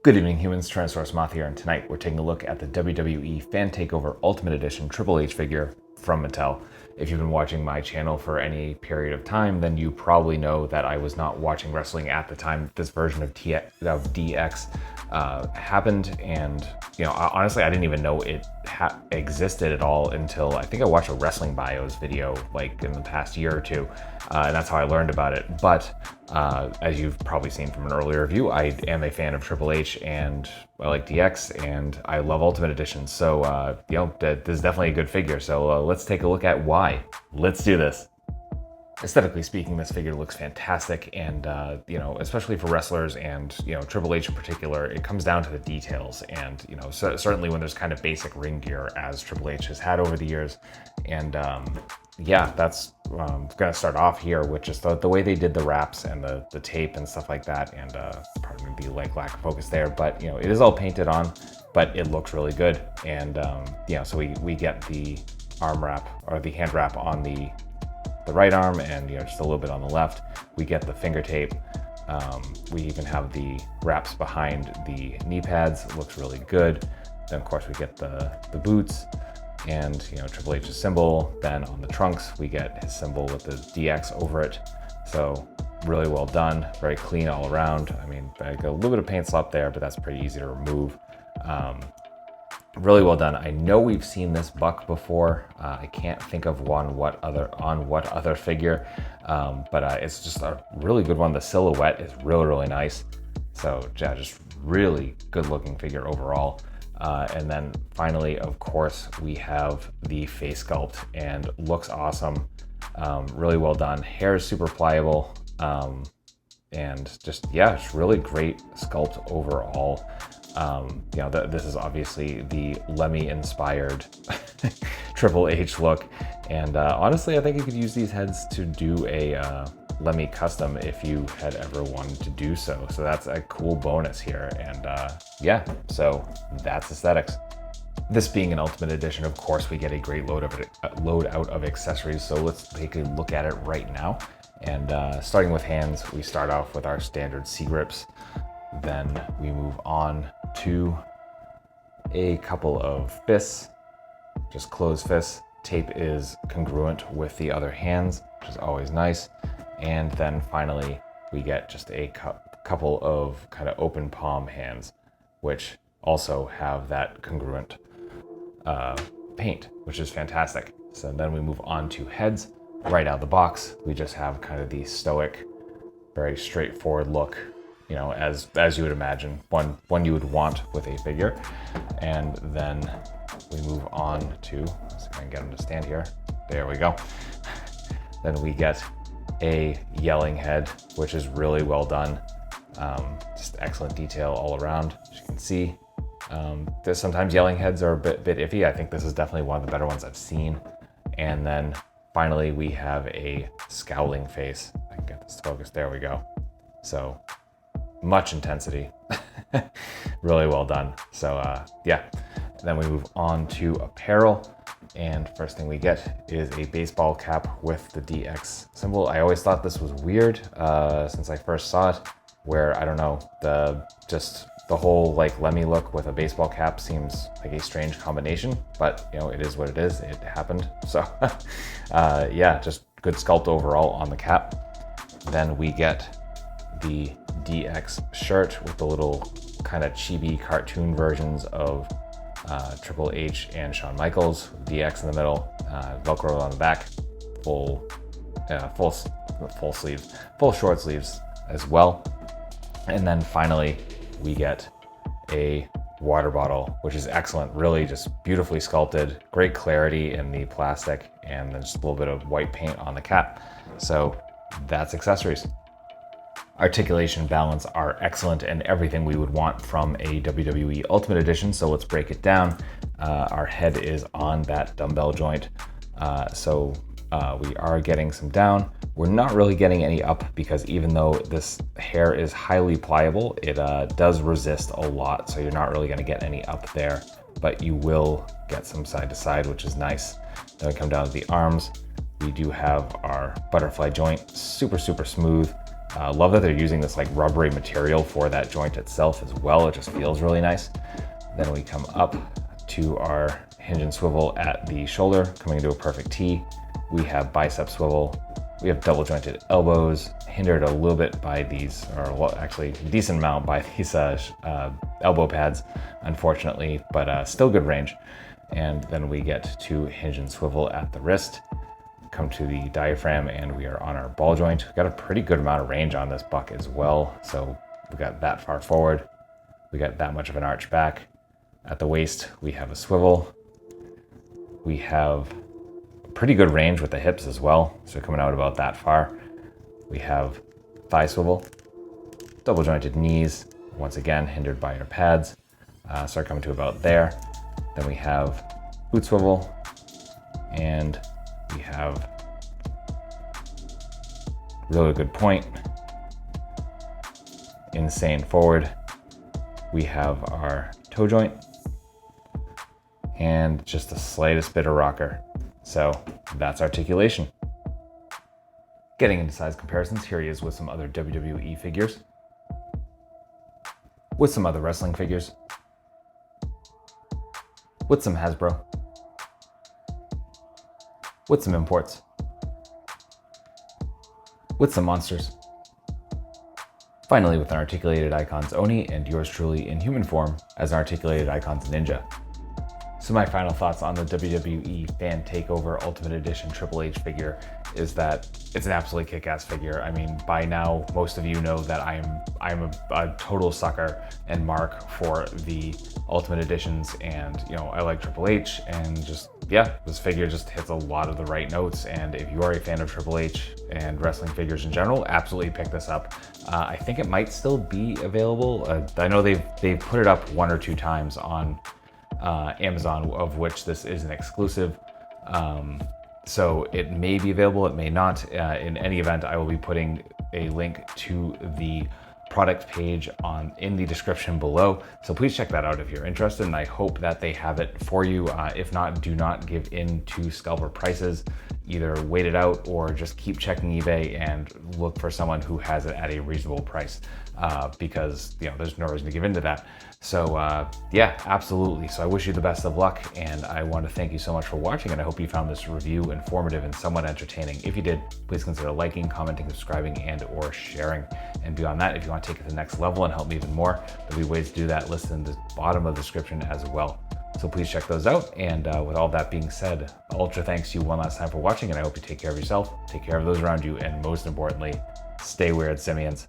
Good evening, humans. Tyrannosaurusmoth here, and tonight we're taking a look at the WWE Fan Takeover Ultimate Edition Triple H figure from Mattel. If you've been watching my channel for any period of time, then you probably know that I was not watching wrestling at the time this version of DX happened, and honestly, I didn't even know it existed at all until I think I watched a Wrestling Bios video like in the past year or two, and that's how I learned about it. But as you've probably seen from an earlier review, I am a fan of Triple H, and I like DX, and I love Ultimate Edition. So this is definitely a good figure. So let's take a look at why. Let's do this. Aesthetically speaking, this figure looks fantastic, and especially for wrestlers and Triple H in particular, it comes down to the details. And certainly when there's kind of basic ring gear as Triple H has had over the years, and that's gonna start off here with just the way they did the wraps and the tape and stuff like that. And pardon me, the lack of focus there, but it is all painted on, but it looks really good. And so we get the arm wrap or the hand wrap on the right arm, and just a little bit on the left. We get the finger tape. We even have the wraps behind the knee pads. It looks really good. Then of course we get the boots and Triple H's symbol. Then on the trunks we get his symbol with the DX over it. So really well done, very clean all around. I mean, I got a little bit of paint slop there, but that's pretty easy to remove. Really well done. I know we've seen this buck before. I can't think of what other figure, but it's just a really good one. The silhouette is really nice. So yeah, just really good looking figure overall. And then finally, of course, we have the face sculpt, and looks awesome. Really well done. Hair is super pliable. And just, it's really great sculpt overall. This is obviously the Lemmy-inspired Triple H look, and honestly, I think you could use these heads to do a Lemmy custom if you had ever wanted to do so. So that's a cool bonus here, and so that's aesthetics. This being an Ultimate Edition, of course, we get a great load out of accessories. So let's take a look at it right now. And starting with hands, we start off with our standard C-grips. Then we move on to a couple of fists, just closed fists. Tape is congruent with the other hands, which is always nice. And then finally, we get just a couple of kind of open palm hands, which also have that congruent paint, which is fantastic. So then we move on to heads. Right out of the box, we just have kind of the stoic, very straightforward look, as you would imagine, one you would want with a figure. And then we move on to, let's see if I can get him to stand here. There we go. Then we get a yelling head, which is really well done. Just excellent detail all around, as you can see. There's sometimes yelling heads are a bit iffy. I think this is definitely one of the better ones I've seen. And then finally, we have a scowling face. I can get this to focus. There we go. So much intensity. Really well done. So then we move on to apparel. And first thing we get is a baseball cap with the DX symbol. I always thought this was weird since I first saw it, where, I don't know, the whole like Lemmy look with a baseball cap seems like a strange combination, but it is what it is. It happened. So just good sculpt overall on the cap. Then we get the DX shirt with the little kind of chibi cartoon versions of Triple H and Shawn Michaels. DX in the middle, Velcro on the back, full sleeves, full short sleeves as well. And then finally, we get a water bottle, which is excellent. Really just beautifully sculpted, great clarity in the plastic, and then just a little bit of white paint on the cap. So that's accessories. Articulation, balance are excellent, and everything we would want from a WWE Ultimate Edition. So let's break it down. Our head is on that dumbbell joint. We are getting some down. We're not really getting any up, because even though this hair is highly pliable, it does resist a lot. So you're not really going to get any up there, but you will get some side to side, which is nice. Then we come down to the arms. We do have our butterfly joint, super smooth. Love that they're using this like rubbery material for that joint itself as well. It just feels really nice. Then we come up to our hinge and swivel at the shoulder, coming into a perfect T. We have bicep swivel. We have double jointed elbows, hindered a little bit by these, or well, actually a decent amount by these elbow pads, unfortunately, but still good range. And then we get to hinge and swivel at the wrist, come to the diaphragm, and we are on our ball joint. We've got a pretty good amount of range on this buck as well. So we got that far forward. We got that much of an arch back. At the waist, we have a swivel. We have pretty good range with the hips as well. So coming out about that far. We have thigh swivel, double jointed knees, once again hindered by our pads. Start coming to about there. Then we have boot swivel, and we have really good point. Insane forward. We have our toe joint and just the slightest bit of rocker. So that's articulation. Getting into size comparisons, here he is with some other WWE figures, with some other wrestling figures, with some Hasbro, with some imports, with some monsters. Finally, with an Articulated Icons Oni and yours truly in human form as an Articulated Icons Ninja. So my final thoughts on the WWE Fan Takeover Ultimate Edition Triple H figure is that it's an absolutely kick-ass figure. I mean, by now, most of you know that I'm a total sucker and mark for the Ultimate Editions, and you know, I like Triple H, and just, yeah, this figure just hits a lot of the right notes. And if you are a fan of Triple H and wrestling figures in general, absolutely pick this up. I think it might still be available. I know they've put it up 1 or 2 times on Amazon, of which this is an exclusive. So it may be available, it may not. In any event, I will be putting a link to the product page in the description below. So please check that out if you're interested, and I hope that they have it for you. If not, do not give in to scalper prices. Either wait it out or just keep checking eBay and look for someone who has it at a reasonable price, because you know, there's no reason to give in to that. So yeah, absolutely. So I wish you the best of luck, and I want to thank you so much for watching, and I hope you found this review informative and somewhat entertaining. If you did, please consider liking, commenting, subscribing, and or sharing. And beyond that, if you want to take it to the next level and help me even more, there'll be ways to do that listed in the bottom of the description as well. So please check those out. And with all that being said, ultra thanks to you one last time for watching, and I hope you take care of yourself, take care of those around you, and most importantly, stay weird, simians.